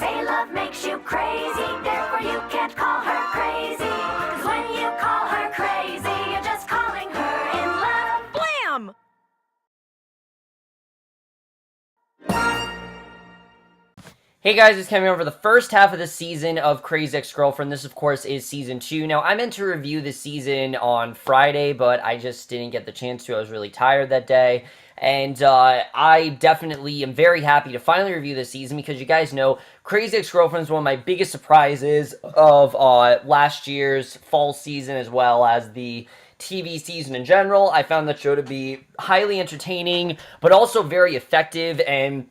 say love makes you crazy, therefore you can't call her crazy. 'Cause when you call her crazy, you're just calling her in love. Blam! Hey guys, it's coming over the first half of the season of Crazy Ex-Girlfriend. This, of course, is Season 2. Now, I meant to review this season on Friday, but I just didn't get the chance to. I was really tired that day. And I definitely am very happy to finally review this season because you guys know Crazy Ex-Girlfriend is one of my biggest surprises of last year's fall season as well as the TV season in general. I found that show to be highly entertaining, but also very effective and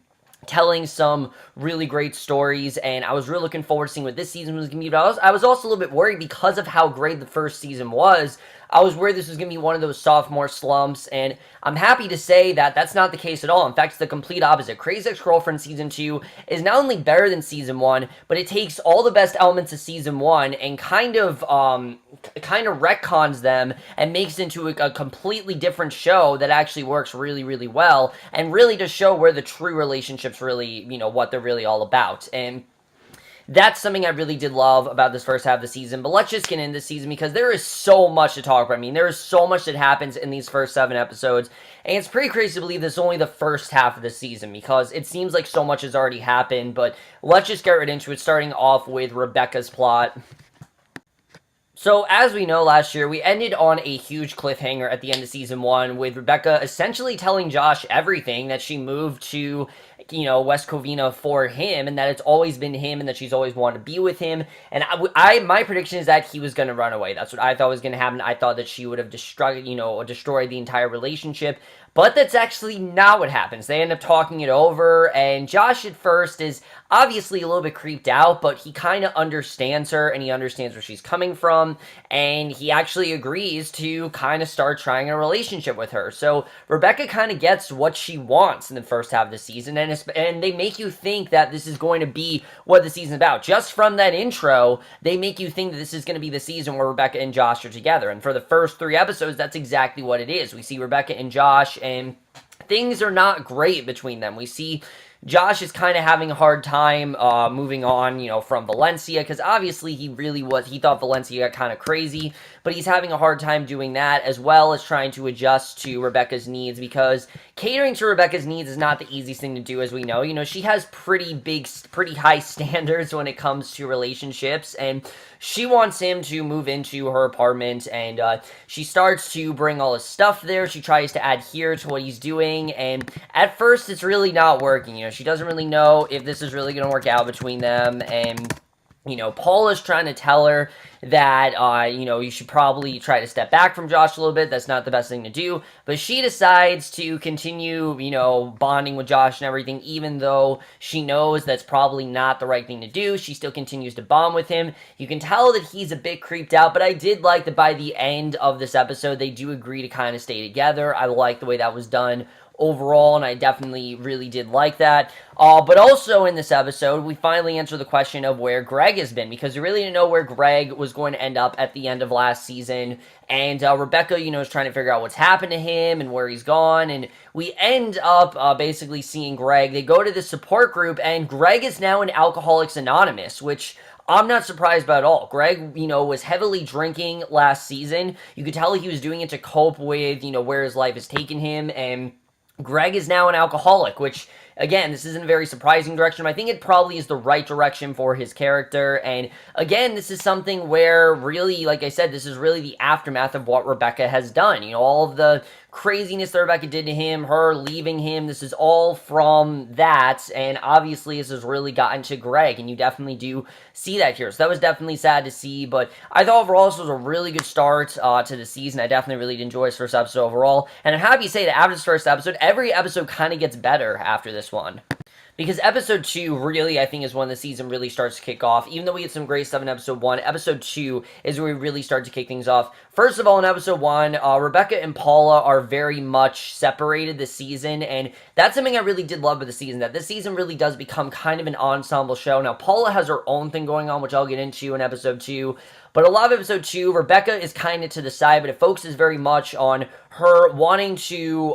telling some really great stories, and I was really looking forward to seeing what this season was going to be, but I was also a little bit worried because of how great the first season was. I was worried this was going to be one of those sophomore slumps, and I'm happy to say that that's not the case at all. In fact, it's the complete opposite. Crazy Ex-Girlfriend Season 2 is not only better than Season 1, but it takes all the best elements of Season 1 and kind of retcons them and makes it into a completely different show that actually works really, really well, and really does show where the true relationships really, what they're really all about. And that's something I really did love about this first half of the season, but let's just get into this season because there is so much to talk about. I mean, there is so much that happens in these first 7 episodes, and it's pretty crazy to believe this is only the first half of the season because it seems like so much has already happened, but let's just get right into it, starting off with Rebecca's plot. So, as we know, last year, we ended on a huge cliffhanger at the end of Season 1 with Rebecca essentially telling Josh everything, that she moved to, West Covina for him, and that it's always been him, and that she's always wanted to be with him, and my prediction is that he was going to run away. That's what I thought was going to happen. I thought that she would have destroyed the entire relationship, but that's actually not what happens. They end up talking it over, and Josh at first is obviously a little bit creeped out, but he kind of understands her, and he understands where she's coming from, and he actually agrees to kind of start trying a relationship with her. So Rebecca kind of gets what she wants in the first half of the season, and they make you think that this is going to be what the season's about. Just from that intro, they make you think that this is going to be the season where Rebecca and Josh are together, and for the first 3 episodes, that's exactly what it is. We see Rebecca and Josh, and things are not great between them. We see Josh is kind of having a hard time moving on, from Valencia, because obviously he thought Valencia got kind of crazy, but he's having a hard time doing that, as well as trying to adjust to Rebecca's needs, because catering to Rebecca's needs is not the easiest thing to do, as we know. She has pretty high standards when it comes to relationships, and she wants him to move into her apartment, and she starts to bring all his stuff there. She tries to adhere to what he's doing, and at first it's really not working. She doesn't really know if this is really going to work out between them, and Paula's trying to tell her that, you should probably try to step back from Josh a little bit. That's not the best thing to do. But she decides to continue, bonding with Josh and everything, even though she knows that's probably not the right thing to do. She still continues to bond with him. You can tell that he's a bit creeped out, but I did like that by the end of this episode, they do agree to kind of stay together. I like the way that was done overall, and I definitely really did like that. But also in this episode, we finally answer the question of where Greg has been, because we really didn't know where Greg was going to end up at the end of last season, and Rebecca, is trying to figure out what's happened to him and where he's gone, and we end up basically seeing Greg. They go to the support group, and Greg is now in Alcoholics Anonymous, which I'm not surprised by at all. Greg, was heavily drinking last season. You could tell he was doing it to cope with, where his life has taken him, and Greg is now an alcoholic, which, again, this isn't a very surprising direction, but I think it probably is the right direction for his character, and again, this is something where, really, like I said, this is really the aftermath of what Rebecca has done. All of the craziness that Rebecca did to him, her leaving him, this is all from that, and obviously this has really gotten to Greg, and you definitely do see that here. So that was definitely sad to see, but I thought overall this was a really good start to the season. I definitely really did enjoy this first episode overall, and I'm happy to say that after this first episode, every episode kind of gets better after this one. Because episode 2 really, I think, is when the season really starts to kick off. Even though we had some great stuff in episode 1, episode 2 is where we really start to kick things off. First of all, in episode 1, Rebecca and Paula are very much separated this season, and that's something I really did love with the season, that this season really does become kind of an ensemble show. Now, Paula has her own thing going on, which I'll get into in episode 2, but a lot of episode 2, Rebecca is kind of to the side, but it focuses very much on her wanting to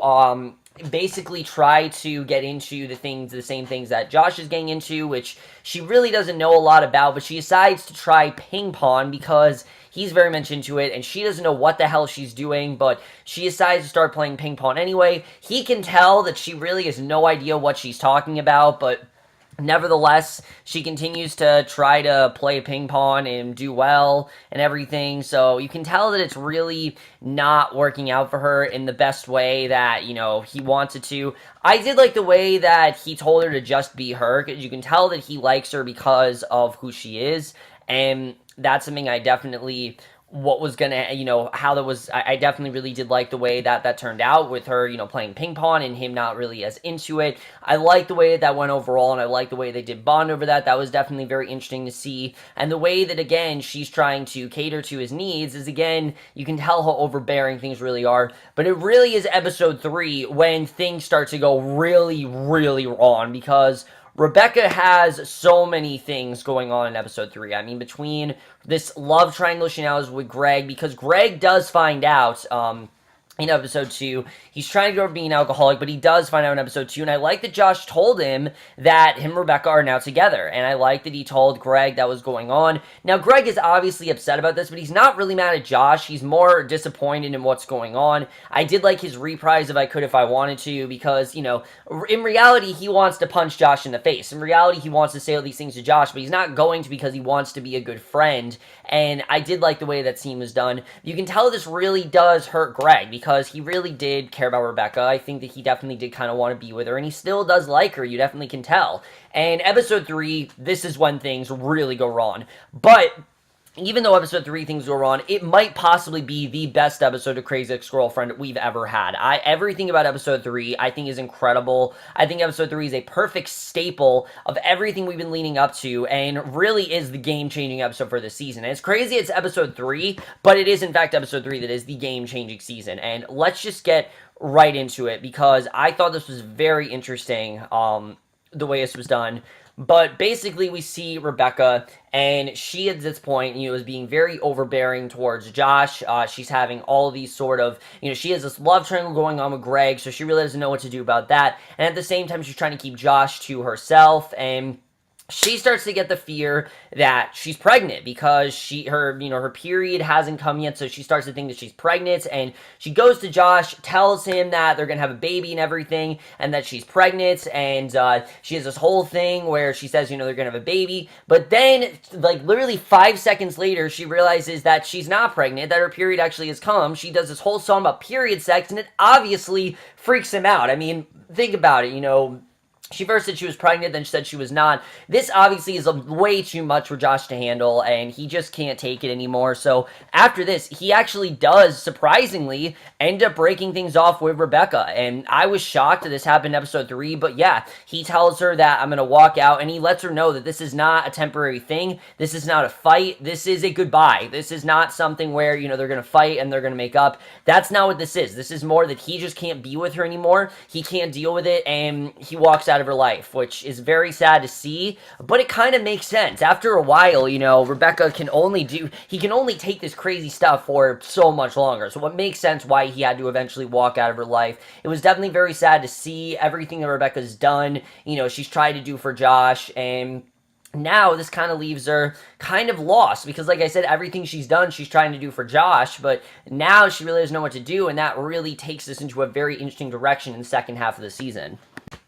basically try to get into the same things that Josh is getting into, which she really doesn't know a lot about, but she decides to try ping pong because he's very much into it, and she doesn't know what the hell she's doing, but she decides to start playing ping pong anyway. He can tell that she really has no idea what she's talking about, but nevertheless, she continues to try to play ping pong and do well and everything, so you can tell that it's really not working out for her in the best way that, he wanted to. I did like the way that he told her to just be her, because you can tell that he likes her because of who she is, and that's something I definitely I definitely really did like the way that turned out with her, playing ping pong and him not really as into it. I like the way that went overall, and I like the way they did bond over that. That was definitely very interesting to see. And the way that, again, she's trying to cater to his needs is, again, you can tell how overbearing things really are. But it really is episode 3 when things start to go really, really wrong, because Rebecca has so many things going on in episode 3. I mean, between this love triangle she now has with Greg, because Greg does find out, in episode 2, he's trying to go over being an alcoholic, but he does find out in episode 2, and I like that Josh told him that him and Rebecca are now together, and I like that he told Greg that was going on. Now, Greg is obviously upset about this, but he's not really mad at Josh. He's more disappointed in what's going on. I did like his reprise of I Could If I Wanted To, because, in reality, he wants to punch Josh in the face. In reality, he wants to say all these things to Josh, but he's not going to because he wants to be a good friend, and I did like the way that scene was done. You can tell this really does hurt Greg, because he really did care about Rebecca. I think that he definitely did kind of want to be with her, and he still does like her. You definitely can tell. And episode 3, this is when things really go wrong. But even though episode 3 things go wrong, it might possibly be the best episode of Crazy Ex-Girlfriend we've ever had. Everything about episode 3 I think is incredible. I think episode 3 is a perfect staple of everything we've been leading up to, and really is the game-changing episode for this season. And it's crazy it's episode 3, but it is in fact episode 3 that is the game-changing season. And let's just get right into it, because I thought this was very interesting, the way this was done. But basically, we see Rebecca, and she at this point, is being very overbearing towards Josh. She's having all these sort of, she has this love triangle going on with Greg, so she really doesn't know what to do about that. And at the same time, she's trying to keep Josh to herself, and she starts to get the fear that she's pregnant, because her period hasn't come yet, so she starts to think that she's pregnant, and she goes to Josh, tells him that they're gonna have a baby and everything, and that she's pregnant, and she has this whole thing where she says, they're gonna have a baby, but then, literally 5 seconds later, she realizes that she's not pregnant, that her period actually has come. She does this whole song about period sex, and it obviously freaks him out. I mean, think about it, she first said she was pregnant, then she said she was not. This obviously is way too much for Josh to handle, and he just can't take it anymore. So after this, he actually does, surprisingly, end up breaking things off with Rebecca. And I was shocked that this happened in episode 3, but yeah, he tells her that I'm going to walk out, and he lets her know that this is not a temporary thing. This is not a fight. This is a goodbye. This is not something where, they're going to fight and they're going to make up. That's not what this is. This is more that he just can't be with her anymore. He can't deal with it, and he walks out of her life, which is very sad to see, but it kind of makes sense. After a while, Rebecca can only take this crazy stuff for so much longer, so it makes sense why he had to eventually walk out of her life. It was definitely very sad to see everything that Rebecca's done, she's tried to do for Josh, and now this kind of leaves her kind of lost, because like I said, everything she's done, she's trying to do for Josh, but now she really doesn't know what to do, and that really takes us into a very interesting direction in the second half of the season.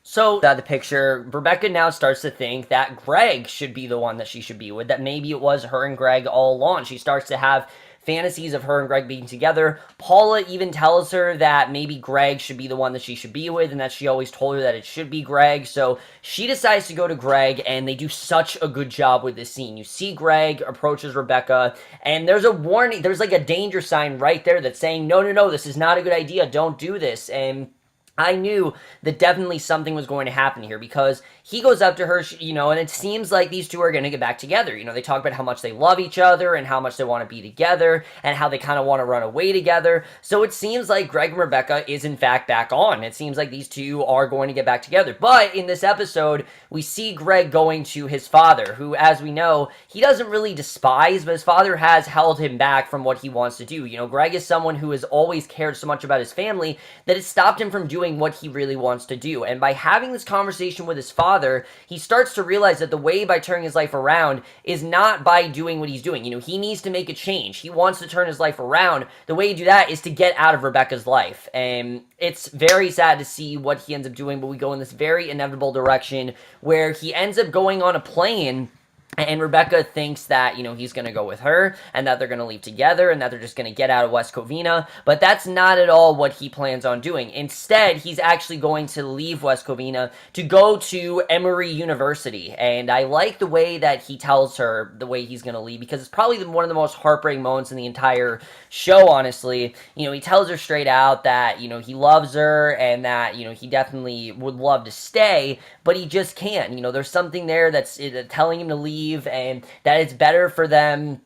So, the picture, Rebecca now starts to think that Greg should be the one that she should be with, that maybe it was her and Greg all along. She starts to have fantasies of her and Greg being together. Paula even tells her that maybe Greg should be the one that she should be with, and that she always told her that it should be Greg. So she decides to go to Greg, and they do such a good job with this scene. You see Greg approaches Rebecca, and there's a warning, there's like a danger sign right there that's saying, no, this is not a good idea, don't do this. And I knew that definitely something was going to happen here, because he goes up to her, and it seems like these two are going to get back together. They talk about how much they love each other and how much they want to be together and how they kind of want to run away together. So it seems like Greg and Rebecca is in fact back on. It seems like these two are going to get back together. But in this episode, we see Greg going to his father, who, as we know, he doesn't really despise, but his father has held him back from what he wants to do. Greg is someone who has always cared so much about his family that it stopped him from doing doing what he really wants to do. And by having this conversation with his father, he starts to realize that the way by turning his life around is not by doing what he's doing. He needs to make a change. He wants to turn his life around. The way you do that is to get out of Rebecca's life. And it's very sad to see what he ends up doing, but we go in this very inevitable direction where he ends up going on a plane. And Rebecca thinks that, he's going to go with her and that they're going to leave together and that they're just going to get out of West Covina. But that's not at all what he plans on doing. Instead, he's actually going to leave West Covina to go to Emory University. And I like the way that he tells her the way he's going to leave, because it's probably one of the most heartbreaking moments in the entire show, honestly. He tells her straight out that, he loves her and that, he definitely would love to stay, but he just can't. There's something there that's telling him to leave, and that it's better for them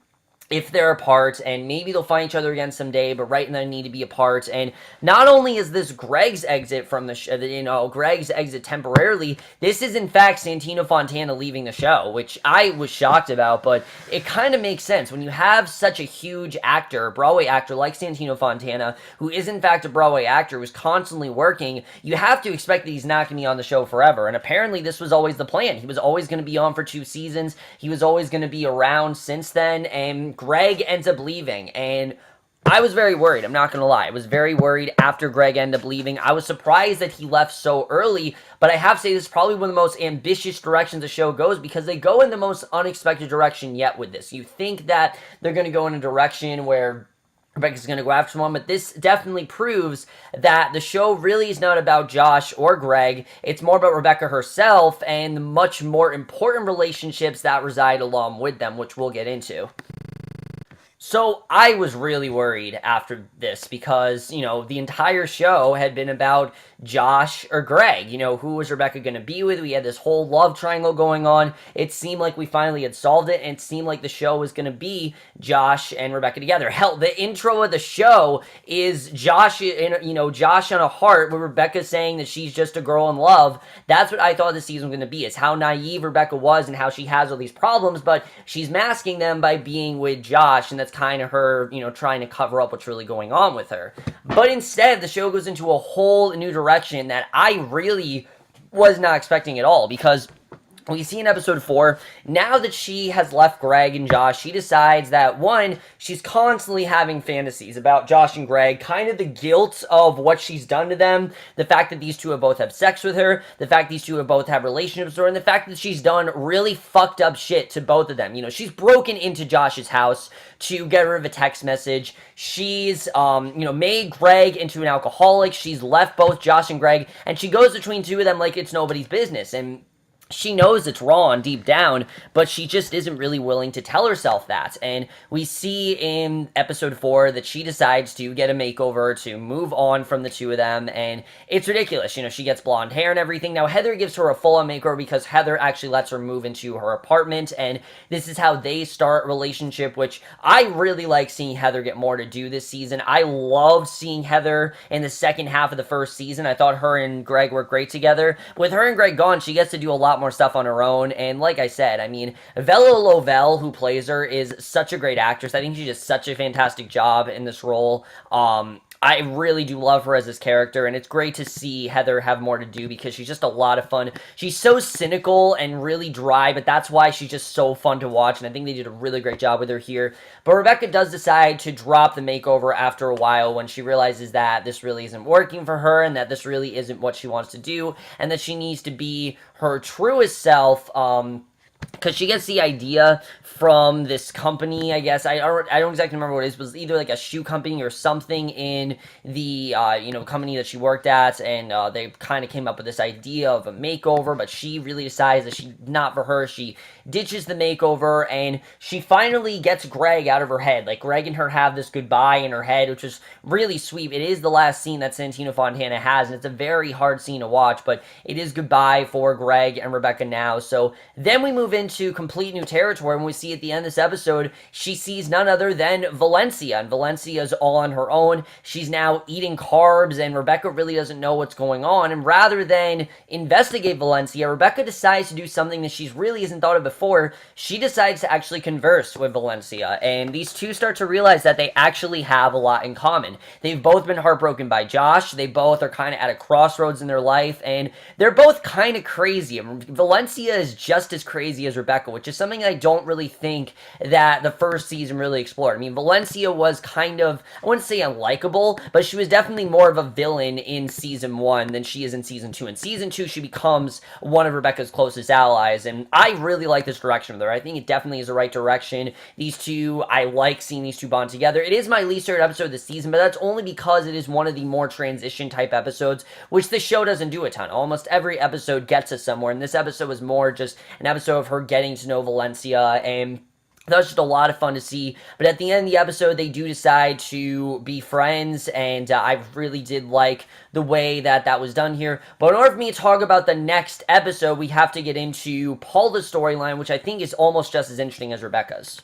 if they're apart, and maybe they'll find each other again someday, but right now they need to be apart. And not only is this Greg's exit from the show, Greg's exit temporarily, this is in fact Santino Fontana leaving the show, which I was shocked about, but it kind of makes sense. When you have such a huge actor, Broadway actor like Santino Fontana, who is in fact a Broadway actor, who's constantly working, you have to expect that he's not going to be on the show forever, and apparently this was always the plan. He was always going to be on for 2 seasons, he was always going to be around since then, and Greg ends up leaving, and I was very worried, I'm not going to lie. I was very worried after Greg ended up leaving. I was surprised that he left so early, but I have to say this is probably one of the most ambitious directions the show goes, because they go in the most unexpected direction yet with this. You think that they're going to go in a direction where Rebecca's going to go after someone, but this definitely proves that the show really is not about Josh or Greg. It's more about Rebecca herself and the much more important relationships that reside along with them, which we'll get into. So I was really worried after this because, the entire show had been about Josh or Greg. Who was Rebecca going to be with? We had this whole love triangle going on. It seemed like we finally had solved it, and it seemed like the show was going to be Josh and Rebecca together. Hell, the intro of the show is Josh, Josh on a heart with Rebecca saying that she's just a girl in love. That's what I thought the season was going to be, is how naive Rebecca was and how she has all these problems, but she's masking them by being with Josh, and that's kind of her, trying to cover up what's really going on with her. But instead, the show goes into a whole new direction that I really was not expecting at all, because we see in episode 4, now that she has left Greg and Josh, she decides that, one, she's constantly having fantasies about Josh and Greg, kind of the guilt of what she's done to them, the fact that these two have both had sex with her, the fact these two have both had relationships with her, and the fact that she's done really fucked up shit to both of them. She's broken into Josh's house to get rid of a text message. She's, made Greg into an alcoholic. She's left both Josh and Greg, and she goes between two of them like it's nobody's business. And she knows it's wrong deep down, but she just isn't really willing to tell herself that. And we see in episode 4 that she decides to get a makeover to move on from the two of them, and it's ridiculous. She gets blonde hair and everything. Now, Heather gives her a full-on makeover because Heather actually lets her move into her apartment, and this is how they start a relationship, which I really like seeing Heather get more to do this season. I loved seeing Heather in the second half of the first season. I thought her and Greg worked great together. With her and Greg gone, she gets to do a lot more stuff on her own, and like I said, Vella Lovell, who plays her, is such a great actress. I think she does such a fantastic job in this role. I really do love her as this character, and it's great to see Heather have more to do because she's just a lot of fun. She's so cynical and really dry, but that's why she's just so fun to watch, and I think they did a really great job with her here. But Rebecca does decide to drop the makeover after a while when she realizes that this really isn't working for her and that this really isn't what she wants to do, and that she needs to be her truest self, because she gets the idea from this company, I guess. I don't exactly remember what it is. It was either like a shoe company or something in the, company that she worked at, and they kind of came up with this idea of a makeover, but she really decides that she's not for her. She ditches the makeover, and she finally gets Greg out of her head. Like, Greg and her have this goodbye in her head, which is really sweet. It is the last scene that Santino Fontana has, and it's a very hard scene to watch, but it is goodbye for Greg and Rebecca now. So then we move move into complete new territory when we see at the end of this episode, she sees none other than Valencia, and Valencia's all on her own. She's now eating carbs, and Rebecca really doesn't know what's going on, and rather than investigate Valencia, Rebecca decides to do something that she really hasn't thought of before. She decides to actually converse with Valencia, and these two start to realize that they actually have a lot in common. They've both been heartbroken by Josh, they both are kind of at a crossroads in their life, and they're both kind of crazy. Valencia is just as crazy as Rebecca, which is something I don't really think that the first season really explored. I mean, Valencia was kind of, I wouldn't say unlikable, but she was definitely more of a villain in season 1 than she is in season 2. In season 2, she becomes one of Rebecca's closest allies, and I really like this direction of her. I think it definitely is the right direction. These two, I like seeing these two bond together. It is my least favorite episode of the season, but that's only because it is one of the more transition type episodes, which the show doesn't do a ton. Almost every episode gets us somewhere, and this episode was more just an episode of her getting to know Valencia, and that was just a lot of fun to see. But at the end of the episode, they do decide to be friends, and I really did like the way that that was done here. But in order for me to talk about the next episode, we have to get into Paula's storyline, which I think is almost just as interesting as Rebecca's.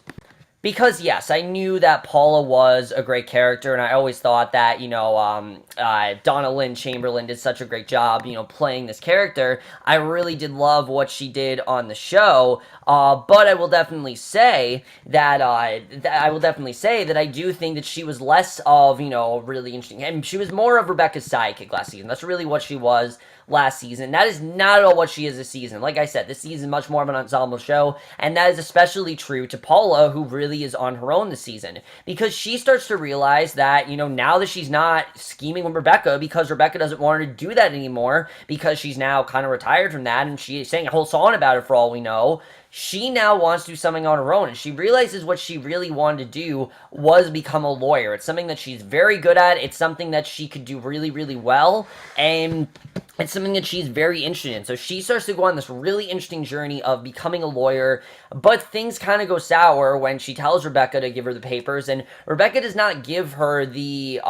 Because, yes, I knew that Paula was a great character, and I always thought that, Donna Lynn Chamberlain did such a great job, playing this character. I really did love what she did on the show, but I will definitely say that, I do think that she was less of, really interesting, and she was more of Rebecca's sidekick last season. That's really what she was last season. That is not at all what she is this season. Like I said, this season is much more of an ensemble show, and that is especially true to Paula, who really is on her own this season, because she starts to realize that, now that she's not scheming with Rebecca, because Rebecca doesn't want her to do that anymore, because she's now kind of retired from that, and she sang a whole song about it for all we know, she now wants to do something on her own, and she realizes what she really wanted to do was become a lawyer. It's something that she's very good at, it's something that she could do really, really well, and it's something that she's very interested in. So she starts to go on this really interesting journey of becoming a lawyer, but things kind of go sour when she tells Rebecca to give her the papers, and Rebecca does not give her the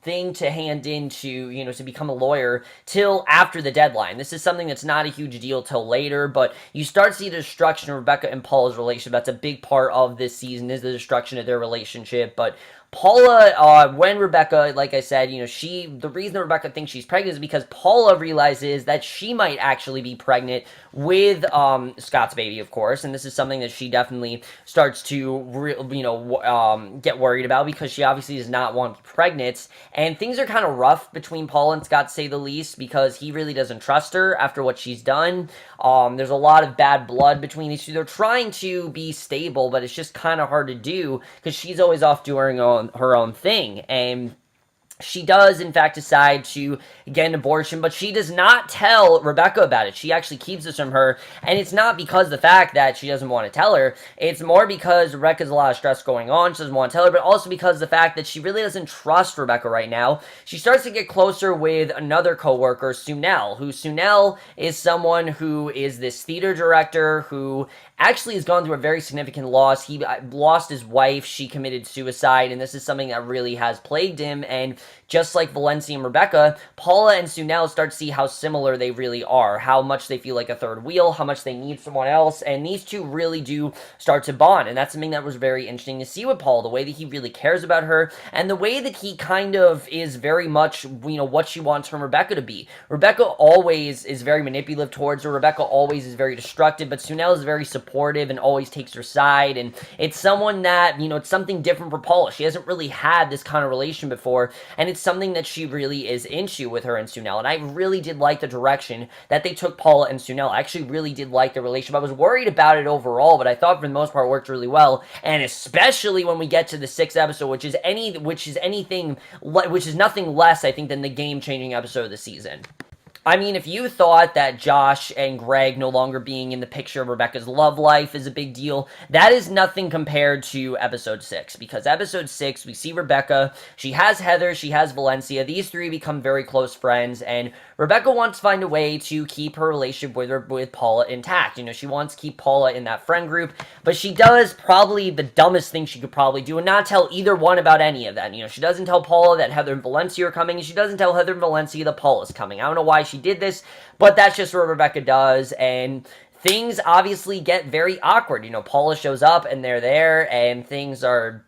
thing to hand in to become a lawyer till after the deadline. This is something that's not a huge deal till later, but you start to see the destruction of Rebecca and Paula's relationship. That's a big part of this season, is the destruction of their relationship, but Paula, when Rebecca, like I said, the reason that Rebecca thinks she's pregnant is because Paula realizes that she might actually be pregnant with, Scott's baby, of course, and this is something that she definitely starts to, get worried about, because she obviously does not want to be pregnant, and things are kind of rough between Paula and Scott, to say the least, because he really doesn't trust her after what she's done. There's a lot of bad blood between these two. They're trying to be stable, but it's just kind of hard to do, because she's always off doing her own thing, and she does, in fact, decide to get an abortion, but she does not tell Rebecca about it. She actually keeps this from her, and it's not because of the fact that she doesn't want to tell her. It's more because Rebecca's a lot of stress going on. She doesn't want to tell her, but also because of the fact that she really doesn't trust Rebecca right now. She starts to get closer with another coworker, Sunel, who Sunel is someone who is this theater director who actually has gone through a very significant loss. He lost his wife. She committed suicide, and this is something that really has plagued him, and just like Valencia and Rebecca, Paula and Sunel start to see how similar they really are, how much they feel like a third wheel, how much they need someone else, and these two really do start to bond, and that's something that was very interesting to see with Paul, the way that he really cares about her, and the way that he kind of is very much, what she wants from Rebecca to be. Rebecca always is very manipulative towards her, Rebecca always is very destructive, but Sunel is very supportive and always takes her side, and it's someone that, it's something different for Paula. She hasn't really had this kind of relation before, and it's something that she really is into with her and Sunel, and I really did like the direction that they took Paula and Sunel. I actually really did like the relationship. I was worried about it overall, but I thought for the most part it worked really well, and especially when we get to the 6th episode, which is nothing less, I think, than the game-changing episode of the season. I mean, if you thought that Josh and Greg no longer being in the picture of Rebecca's love life is a big deal, that is nothing compared to episode 6, because episode 6, we see Rebecca, she has Heather, she has Valencia, these three become very close friends, and Rebecca wants to find a way to keep her relationship with Paula intact. She wants to keep Paula in that friend group, but she does probably the dumbest thing she could probably do and not tell either one about any of that. She doesn't tell Paula that Heather and Valencia are coming, and she doesn't tell Heather and Valencia that Paula's coming. I don't know why she did this, but that's just what Rebecca does, and things obviously get very awkward. Paula shows up and they're there, and things are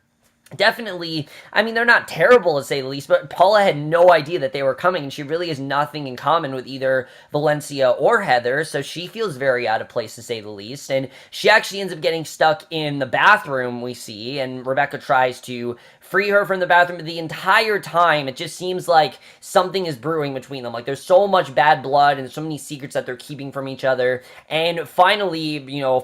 definitely, I mean, they're not terrible to say the least, but Paula had no idea that they were coming, and she really has nothing in common with either Valencia or Heather, so she feels very out of place to say the least, and she actually ends up getting stuck in the bathroom, we see, and Rebecca tries to free her from the bathroom, but the entire time it just seems like something is brewing between them. Like, there's so much bad blood and so many secrets that they're keeping from each other, and finally,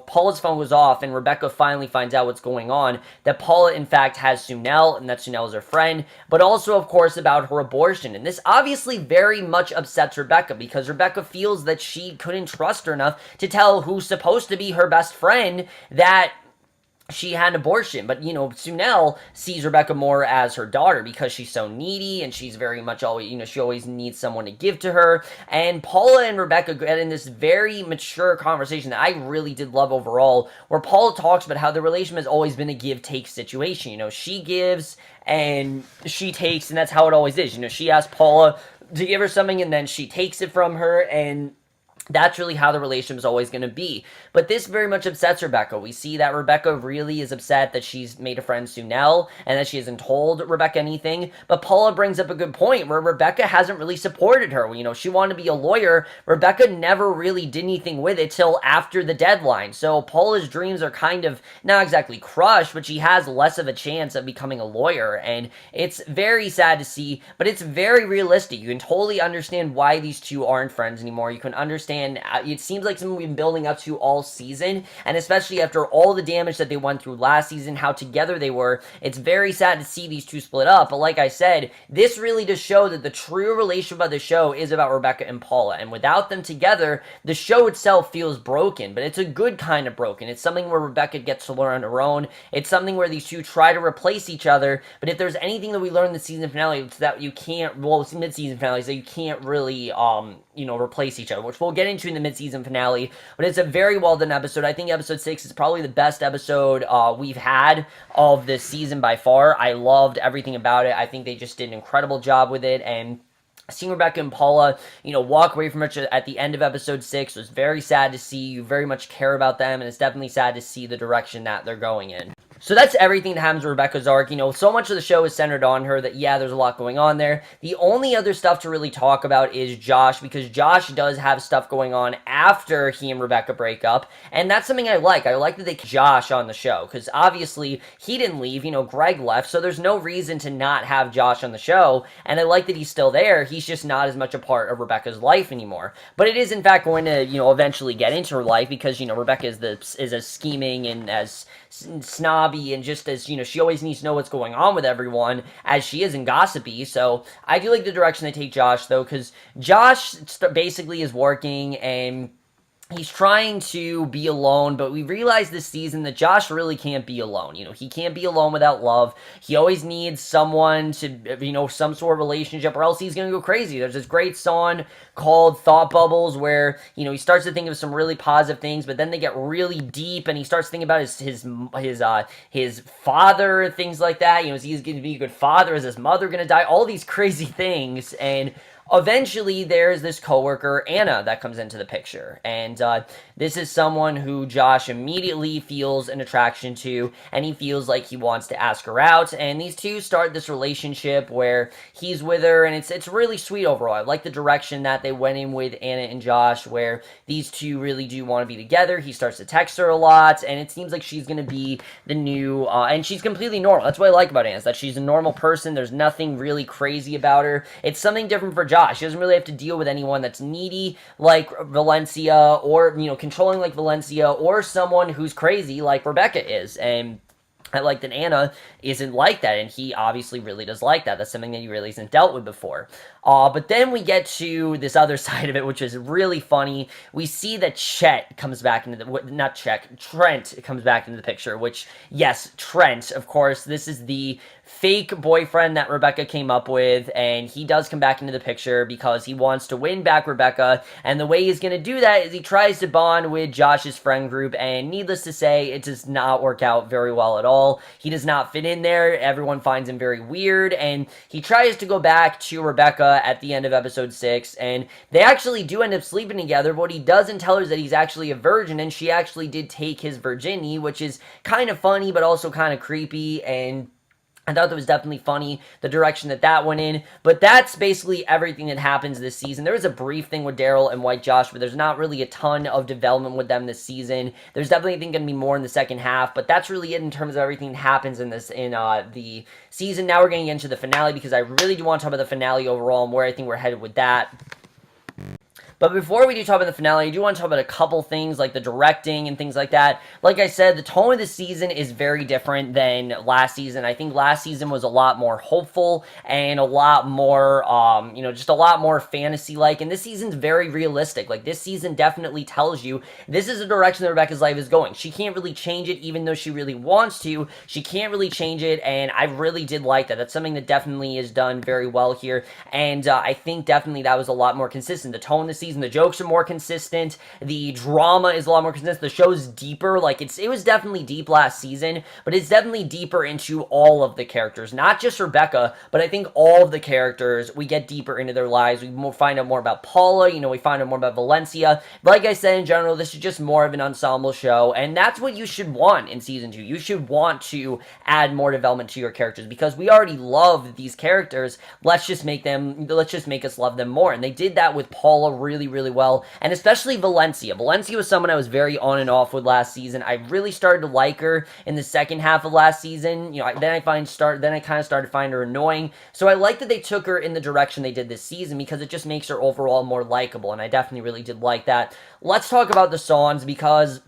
Paula's phone goes off and Rebecca finally finds out what's going on, that Paula in fact has Sunel, and that Sunel is her friend, but also, of course, about her abortion. And this obviously very much upsets Rebecca, because Rebecca feels that she couldn't trust her enough to tell who's supposed to be her best friend that she had an abortion. But, Sunel sees Rebecca more as her daughter because she's so needy, and she's very much always, she always needs someone to give to her. And Paula and Rebecca get in this very mature conversation that I really did love overall, where Paula talks about how the relationship has always been a give-take situation. She gives and she takes, and that's how it always is. She asks Paula to give her something, and then she takes it from her, and that's really how the relationship is always going to be. But this very much upsets Rebecca. We see that Rebecca really is upset that she's made a friend, Sunel, and that she hasn't told Rebecca anything. But Paula brings up a good point where Rebecca hasn't really supported her. She wanted to be a lawyer. Rebecca never really did anything with it till after the deadline. So Paula's dreams are kind of not exactly crushed, but she has less of a chance of becoming a lawyer. And it's very sad to see, but it's very realistic. You can totally understand why these two aren't friends anymore. You can understand it seems like something we've been building up to all season, and especially after all the damage that they went through last season, how together they were. It's very sad to see these two split up, but like I said, this really does show that the true relationship of the show is about Rebecca and Paula, and without them together, the show itself feels broken, but it's a good kind of broken. It's something where Rebecca gets to learn on her own. It's something where these two try to replace each other, but if there's anything that we learned in the season finale, it's that you can't, well, it's mid-season finale, so you can't really, replace each other, which we'll get into in the mid-season finale, but it's a very well done episode. I think episode 6 is probably the best episode we've had of this season by far. I loved everything about it. I think they just did an incredible job with it, and seeing Rebecca and Paula, walk away from each other at the end of episode 6 was very sad to see. You very much care about them, and it's definitely sad to see the direction that they're going in. So that's everything that happens with Rebecca's arc. So much of the show is centered on her that, yeah, there's a lot going on there. The only other stuff to really talk about is Josh, because Josh does have stuff going on after he and Rebecca break up, and that's something I like. I like that they keep Josh on the show, because obviously he didn't leave, Greg left, so there's no reason to not have Josh on the show, and I like that he's still there. He's just not as much a part of Rebecca's life anymore. But it is, in fact, going to, eventually get into her life, because, Rebecca is as scheming and as snobby, and just as, she always needs to know what's going on with everyone, as she is, and gossipy. So I do like the direction they take Josh, though, because Josh basically is working, and he's trying to be alone, but we realize this season that Josh really can't be alone. He can't be alone without love. He always needs someone to, some sort of relationship, or else he's going to go crazy. There's this great song called Thought Bubbles where, he starts to think of some really positive things, but then they get really deep, and he starts thinking about his father, things like that. Is he going to be a good father? Is his mother going to die? All these crazy things, and eventually, there's this coworker, Anna, that comes into the picture, and this is someone who Josh immediately feels an attraction to, and he feels like he wants to ask her out, and these two start this relationship where he's with her, and it's really sweet overall. I like the direction that they went in with Anna and Josh, where these two really do want to be together. He starts to text her a lot, and it seems like she's going to be the new, and she's completely normal. That's what I like about Anna, is that she's a normal person. There's nothing really crazy about her. It's something different for Josh. She doesn't really have to deal with anyone that's needy like Valencia, or, controlling like Valencia, or someone who's crazy like Rebecca is. And I like that Anna isn't like that, and he obviously really does like that. That's something that he really hasn't dealt with before. But then we get to this other side of it, which is really funny. We see that Trent comes back into the picture, which, yes, Trent, of course, this is the fake boyfriend that Rebecca came up with, and he does come back into the picture because he wants to win back Rebecca, and the way he's going to do that is he tries to bond with Josh's friend group, and needless to say, it does not work out very well at all. He does not fit in there, everyone finds him very weird, and he tries to go back to Rebecca at the end of episode 6, and they actually do end up sleeping together, but what he doesn't tell her is that he's actually a virgin, and she actually did take his virginity, which is kind of funny, but also kind of creepy, and I thought that was definitely funny, the direction that went in, but that's basically everything that happens this season. There was a brief thing with Daryl and White Josh, but there's not really a ton of development with them this season. There's definitely, I think, going to be more in the second half, but that's really it in terms of everything that happens in the season. Now we're getting into the finale, because I really do want to talk about the finale overall and where I think we're headed with that. But before we do talk about the finale, I do want to talk about a couple things, like the directing and things like that. Like I said, the tone of the season is very different than last season. I think last season was a lot more hopeful and a lot more, just a lot more fantasy-like. And this season's very realistic. Like, this season definitely tells you this is the direction that Rebecca's life is going. She can't really change it, even though she really wants to. She can't really change it, and I really did like that. That's something that definitely is done very well here. And I think definitely that was a lot more consistent. The tone of the season, the jokes are more consistent, the drama is a lot more consistent, the show's deeper. Like, it was definitely deep last season, but it's definitely deeper into all of the characters, not just Rebecca, but I think all of the characters. We get deeper into their lives, we find out more about Paula, we find out more about Valencia. Like I said, in general, this is just more of an ensemble show, and that's what you should want in season 2. You should want to add more development to your characters, because we already love these characters. Let's just make us love them more, and they did that with Paula really well, and especially Valencia. Valencia was someone I was very on and off with last season. I really started to like her in the second half of last season. Then I kind of started to find her annoying. So I like that they took her in the direction they did this season, because it just makes her overall more likable, and I definitely really did like that. Let's talk about the songs, because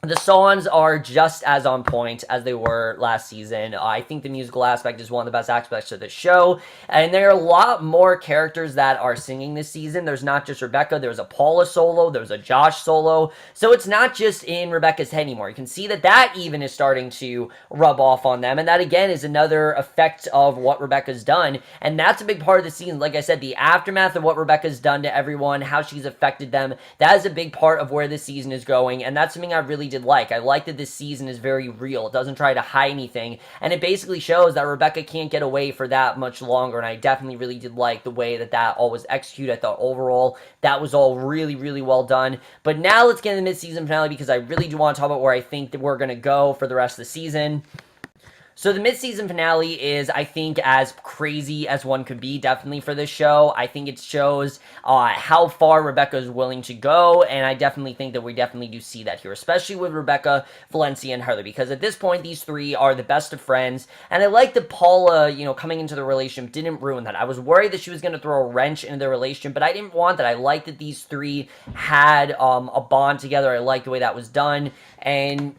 the songs are just as on point as they were last season. I think the musical aspect is one of the best aspects of the show, and there are a lot more characters that are singing this season. There's not just Rebecca, there's a Paula solo, there's a Josh solo, so it's not just in Rebecca's head anymore. You can see that even is starting to rub off on them, and that again is another effect of what Rebecca's done, and that's a big part of the season. Like I said, the aftermath of what Rebecca's done to everyone, how she's affected them, that is a big part of where this season is going, and that's something I really did like. I like that this season is very real. It doesn't try to hide anything, and it basically shows that Rebecca can't get away for that much longer, and I definitely really did like the way that all was executed. I thought overall that was all really well done. But now let's get into the mid-season finale, because I really do want to talk about where I think that we're going to go for the rest of the season. So the mid-season finale is, I think, as crazy as one could be, definitely, for this show. I think it shows how far Rebecca is willing to go, and I definitely think that we definitely do see that here, especially with Rebecca, Valencia, and Heather, because at this point, these three are the best of friends, and I like that Paula, coming into the relationship didn't ruin that. I was worried that she was going to throw a wrench into their relationship, but I didn't want that. I liked that these three had a bond together. I liked the way that was done, and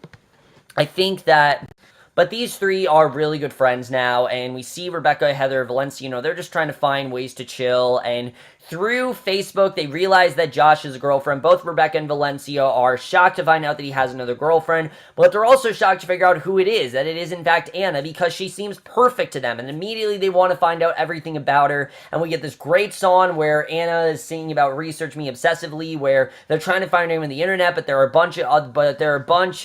I think that... But these three are really good friends now, and we see Rebecca, Heather, Valencia, they're just trying to find ways to chill, and through Facebook, they realize that Josh is a girlfriend. Both Rebecca and Valencia are shocked to find out that he has another girlfriend, but they're also shocked to figure out who it is, that it is in fact Anna, because she seems perfect to them, and immediately they want to find out everything about her, and we get this great song where Anna is singing about Research Me Obsessively, where they're trying to find her name on the internet, but there are a bunch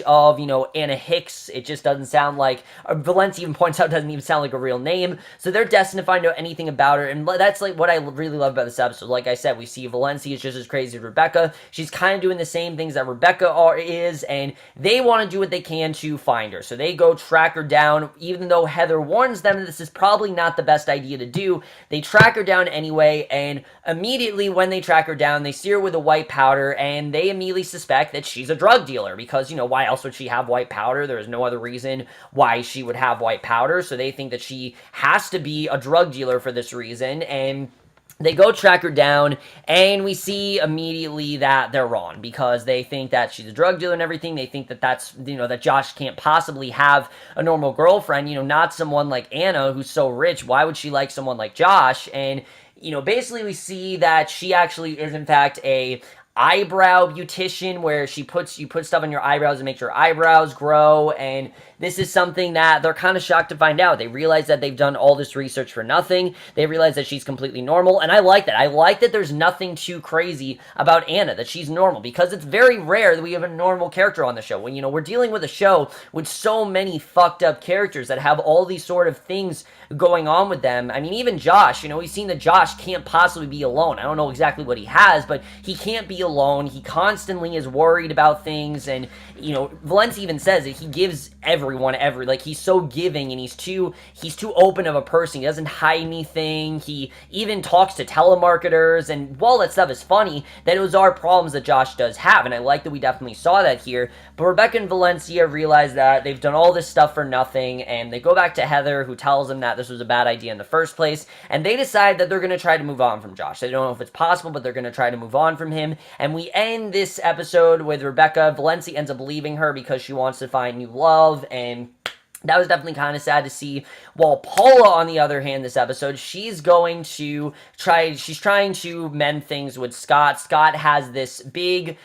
of, Anna Hicks. It just doesn't sound like, Valencia even points out it doesn't even sound like a real name, so they're destined to find out anything about her, and that's like what I really love about this episode. Like I said, we see Valencia is just as crazy as Rebecca. She's kind of doing the same things that Rebecca is, and they want to do what they can to find her. So they go track her down, even though Heather warns them that this is probably not the best idea to do. They track her down anyway, and immediately when they track her down, they see her with a white powder, and they immediately suspect that she's a drug dealer, because, why else would she have white powder? There is no other reason why she would have white powder, so they think that she has to be a drug dealer for this reason, and they go track her down, and we see immediately that they're wrong, because they think that she's a drug dealer and everything. They think that that Josh can't possibly have a normal girlfriend, not someone like Anna, who's so rich. Why would she like someone like Josh? And basically we see that she actually is in fact a eyebrow beautician where you put stuff on your eyebrows and makes your eyebrows grow, and this is something that they're kind of shocked to find out. They realize that they've done all this research for nothing. They realize that she's completely normal, and I like that. I like that there's nothing too crazy about Anna, that she's normal, because it's very rare that we have a normal character on the show. When, we're dealing with a show with so many fucked up characters that have all these sort of things going on with them. I mean, even Josh, we've seen that Josh can't possibly be alone. I don't know exactly what he has, but he can't be alone. He constantly is worried about things, and Valencia even says that he gives everyone he's so giving, and he's too open of a person. He doesn't hide anything. He even talks to telemarketers, and while that stuff is funny, that those are problems that Josh does have, and I like that we definitely saw that here. But Rebecca and Valencia realize that they've done all this stuff for nothing, and they go back to Heather, who tells them that this was a bad idea in the first place, and they decide that they're going to try to move on from Josh. They don't know if it's possible, but they're going to try to move on from him, and we end this episode with Rebecca. Valencia ends up leaving her because she wants to find new love, and that was definitely kind of sad to see. While Paula, on the other hand, this episode, she's trying to mend things with Scott. Scott has this big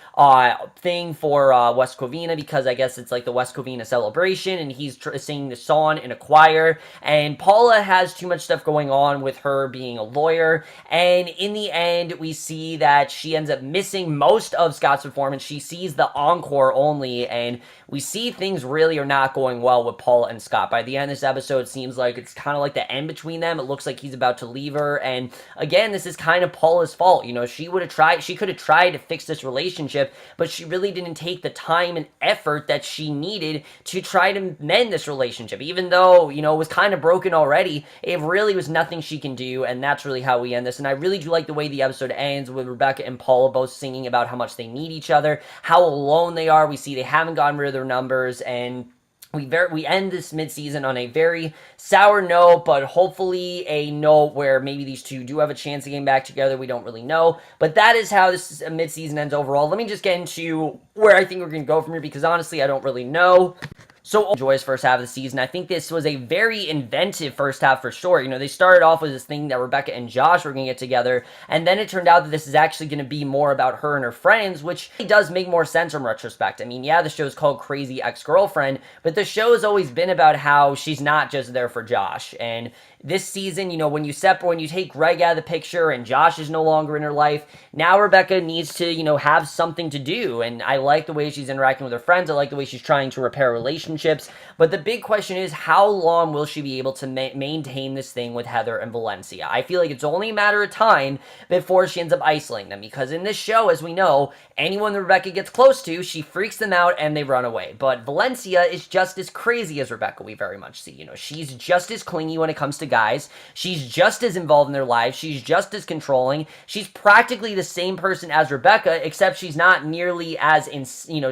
thing for West Covina, because I guess it's like the West Covina celebration, and he's singing the song in a choir, and Paula has too much stuff going on with her being a lawyer, and in the end, we see that she ends up missing most of Scott's performance. She sees the encore only, and we see things really are not going well with Paula and Scott. By the end of this episode, it seems like it's kind of like the end between them. It looks like he's about to leave her, and again, this is kind of Paula's fault. She could have tried to fix this relationship, but she really didn't take the time and effort that she needed to try to mend this relationship. Even though, it was kind of broken already, it really was nothing she can do, and that's really how we end this. And I really do like the way the episode ends with Rebecca and Paula both singing about how much they need each other, how alone they are. We see they haven't gotten rid of their numbers, and we end this mid-season on a very sour note, but hopefully a note where maybe these two do have a chance of getting back together. We don't really know, but that is how this mid-season ends overall. Let me just get into where I think we're going to go from here, because honestly, I don't really know. So enjoy his first half of the season. I think this was a very inventive first half for sure. They started off with this thing that Rebecca and Josh were going to get together, and then it turned out that this is actually going to be more about her and her friends, which does make more sense in retrospect. I mean, yeah, the show's called Crazy Ex-Girlfriend, but the show has always been about how she's not just there for Josh, and this season, when you take Greg out of the picture and Josh is no longer in her life, now Rebecca needs to, have something to do, and I like the way she's interacting with her friends. I like the way she's trying to repair relationships, but the big question is, how long will she be able to maintain this thing with Heather and Valencia? I feel like it's only a matter of time before she ends up isolating them, because in this show, as we know, anyone that Rebecca gets close to, she freaks them out and they run away. But Valencia is just as crazy as Rebecca, we very much see. She's just as clingy when it comes to guys. She's just as involved in their lives. She's just as controlling. She's practically the same person as Rebecca, except she's not nearly as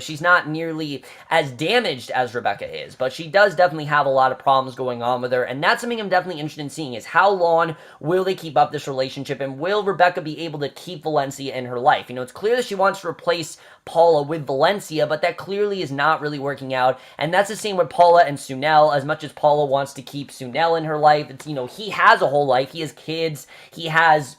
she's not nearly as damaged as Rebecca is. But she does definitely have a lot of problems going on with her, and that's something I'm definitely interested in seeing, is how long will they keep up this relationship, and will Rebecca be able to keep Valencia in her life? It's clear that she wants to replace Paula with Valencia, but that clearly is not really working out, and that's the same with Paula and Sunel. As much as Paula wants to keep Sunel in her life, it's, he has a whole life, he has kids, he has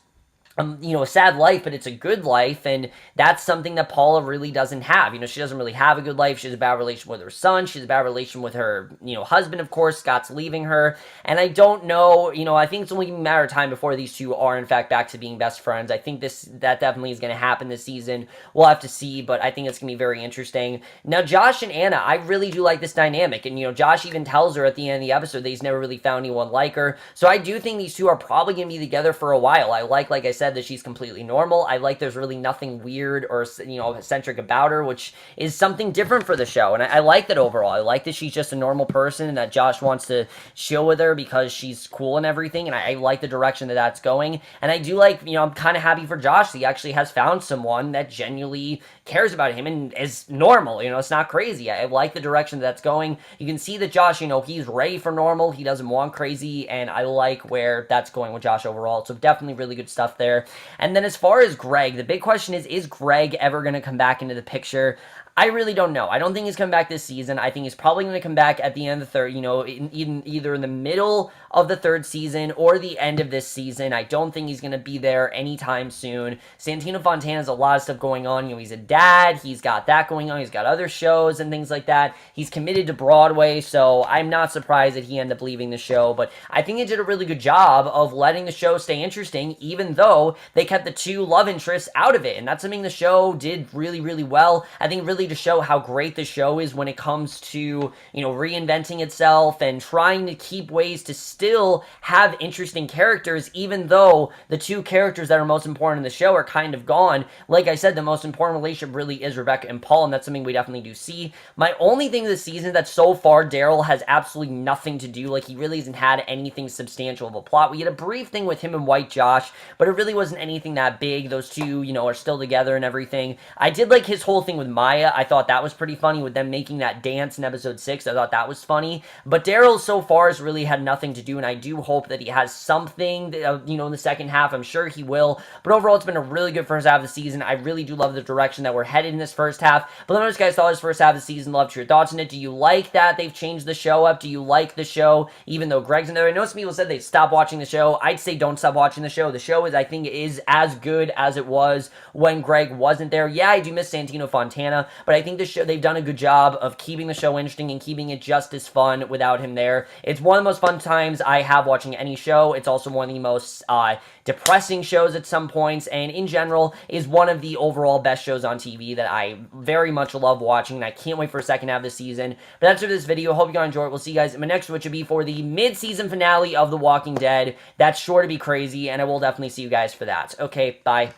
a sad life, but it's a good life, and that's something that Paula really doesn't have. She doesn't really have a good life. She has a bad relation with her son. She has a bad relation with her, husband, of course. Scott's leaving her, and I don't know, I think it's only a matter of time before these two are, in fact, back to being best friends. I think that definitely is going to happen this season. We'll have to see, but I think it's going to be very interesting. Now, Josh and Anna, I really do like this dynamic, and, Josh even tells her at the end of the episode that he's never really found anyone like her, so I do think these two are probably going to be together for a while. I like I said, that she's completely normal. I like there's really nothing weird or, eccentric about her, which is something different for the show, and I like that overall. I like that she's just a normal person, and that Josh wants to chill with her because she's cool and everything, and I like the direction that that's going, and I do like, I'm kind of happy for Josh that he actually has found someone that genuinely cares about him and is normal. It's not crazy. I like the direction that's going. You can see that Josh, he's ready for normal. He doesn't want crazy, and I like where that's going with Josh overall, so definitely really good stuff there. And then as far as Greg, the big question is Greg ever going to come back into the picture? I really don't know. I don't think he's coming back this season. I think he's probably going to come back at the end of the third, either in the middle of the third season or the end of this season. I don't think he's going to be there anytime soon. Santino Fontana has a lot of stuff going on. He's a dad. He's got that going on. He's got other shows and things like that. He's committed to Broadway, so I'm not surprised that he ended up leaving the show. But I think they did a really good job of letting the show stay interesting, even though they kept the two love interests out of it. And that's something the show did really, really well. I think really to show how great the show is when it comes to, reinventing itself and trying to keep ways to still have interesting characters, even though the two characters that are most important in the show are kind of gone. Like I said, the most important relationship really is Rebecca and Paul, and that's something we definitely do see. My only thing this season that so far Daryl has absolutely nothing to do, like he really hasn't had anything substantial of a plot. We had a brief thing with him and White Josh, but it really wasn't anything that big. Those two, are still together and everything. I did like his whole thing with Maya. I thought that was pretty funny with them making that dance in episode 6. I thought that was funny. But Daryl so far has really had nothing to do, and I do hope that he has something, in the second half. I'm sure he will. But overall, it's been a really good first half of the season. I really do love the direction that we're headed in this first half. But let me know what you guys thought of this first half of the season. Love to your thoughts on it. Do you like that they've changed the show up? Do you like the show, even though Greg's in there? I know some people said they'd stop watching the show. I'd say don't stop watching the show. The show I think, is as good as it was when Greg wasn't there. Yeah, I do miss Santino Fontana, but I think the show, they've done a good job of keeping the show interesting and keeping it just as fun without him there. It's one of the most fun times I have watching any show. It's also one of the most depressing shows at some points, and in general is one of the overall best shows on TV that I very much love watching, and I can't wait for a second half of the season. But that's it for this video. Hope you guys enjoyed it. We'll see you guys in my next, which will be for the mid-season finale of The Walking Dead. That's sure to be crazy, and I will definitely see you guys for that. Okay, bye.